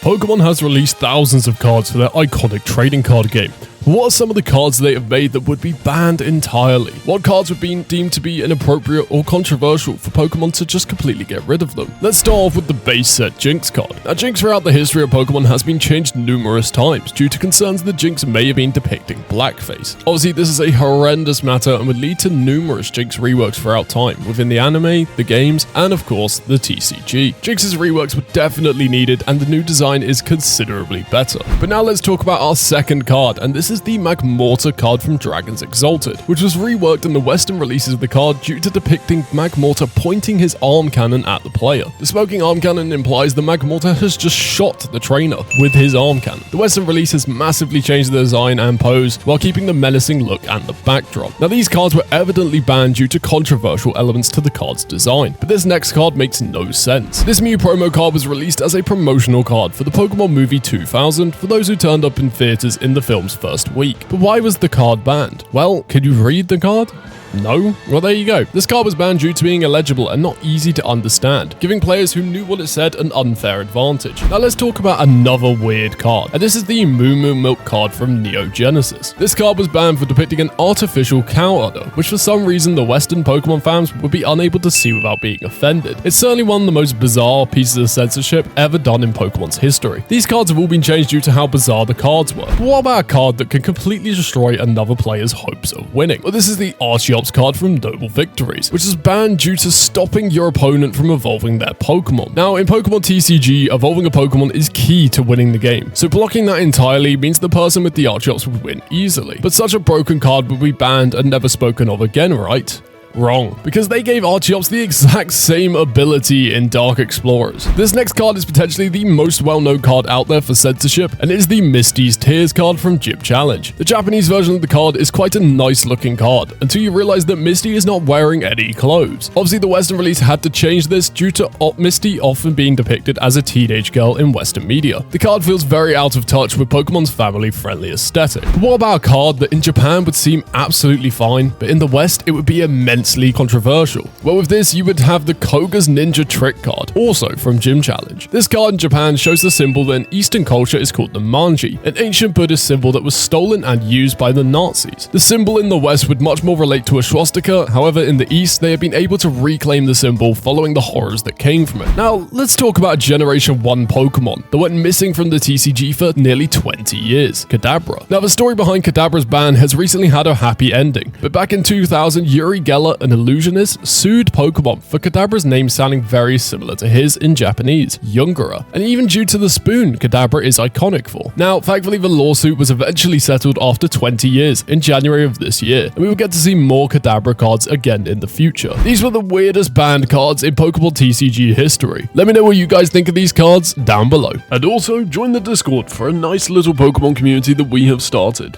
Pokémon has released thousands of cards for their iconic trading card game. What are some of the cards they have made that would be banned entirely? What cards would be deemed to be inappropriate or controversial for Pokemon to just completely get rid of them? Let's start off with the base set Jinx card. Now, Jinx throughout the history of Pokemon has been changed numerous times due to concerns that Jinx may have been depicting blackface. Obviously, this is a horrendous matter and would lead to numerous Jinx reworks throughout time, within the anime, the games, and of course, the TCG. Jinx's reworks were definitely needed and the new design is considerably better. But now let's talk about our second card, and this is the Magmortar card from Dragons Exalted, which was reworked in the Western releases of the card due to depicting Magmortar pointing his arm cannon at the player. The smoking arm cannon implies the Magmortar has just shot the trainer with his arm cannon. The Western release has massively changed the design and pose while keeping the menacing look and the backdrop. Now these cards were evidently banned due to controversial elements to the card's design, but this next card makes no sense. This Mew promo card was released as a promotional card for the Pokemon movie 2000 for those who turned up in theaters in the film's first week. But why was the card banned? Well, could you read the card? No? Well, there you go. This card was banned due to being illegible and not easy to understand, giving players who knew what it said an unfair advantage. Now let's talk about another weird card, and this is the Moo Moo Milk card from Neo Genesis. This card was banned for depicting an artificial cow udder, which for some reason the Western Pokemon fans would be unable to see without being offended. It's certainly one of the most bizarre pieces of censorship ever done in Pokemon's history. These cards have all been changed due to how bizarre the cards were. But what about a card that can completely destroy another player's hopes of winning? Well, this is the Archeops card from Noble Victories, which is banned due to stopping your opponent from evolving their Pokemon. Now, in Pokemon TCG, evolving a Pokemon is key to winning the game, so blocking that entirely means the person with the Archeops would win easily. But such a broken card would be banned and never spoken of again, right? Wrong, because they gave Archeops the exact same ability in Dark Explorers. This next card is potentially the most well-known card out there for censorship, and it is the Misty's Tears card from Gym Challenge. The Japanese version of the card is quite a nice looking card, until you realize that Misty is not wearing any clothes. Obviously, the Western release had to change this due to Misty often being depicted as a teenage girl in Western media. The card feels very out of touch with Pokemon's family-friendly aesthetic. But what about a card that in Japan would seem absolutely fine, but in the West it would be immensely controversial? Well, with this, you would have the Koga's Ninja Trick card, also from Gym Challenge. This card in Japan shows the symbol that in Eastern culture is called the manji, an ancient Buddhist symbol that was stolen and used by the Nazis. The symbol in the West would much more relate to a swastika, however in the East, they have been able to reclaim the symbol following the horrors that came from it. Now, let's talk about Generation 1 Pokemon that went missing from the TCG for nearly 20 years, Kadabra. Now, the story behind Kadabra's ban has recently had a happy ending, but back in 2000, Yuri Geller, an illusionist, sued Pokemon for Kadabra's name sounding very similar to his in Japanese, Yungara, and even due to the spoon Kadabra is iconic for. Now, thankfully the lawsuit was eventually settled after 20 years, in January of this year, and we will get to see more Kadabra cards again in the future. These were the weirdest banned cards in Pokemon TCG history. Let me know what you guys think of these cards down below. And also, join the Discord for a nice little Pokemon community that we have started.